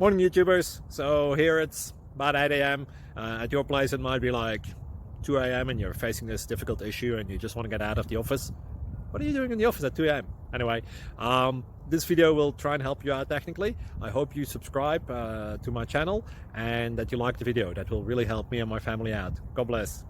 Morning YouTubers. So here it's about 8 a.m. At your place it might be like 2 a.m. and you're facing this difficult issue and you just want to get out of the office. What are you doing in the office at 2 a.m.? Anyway, this video will try and help you out technically. I hope you subscribe to my channel and that you like the video. That will really help me and my family out. God bless.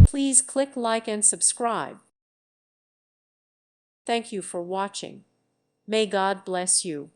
Please click like and subscribe. Thank you for watching. May God bless you.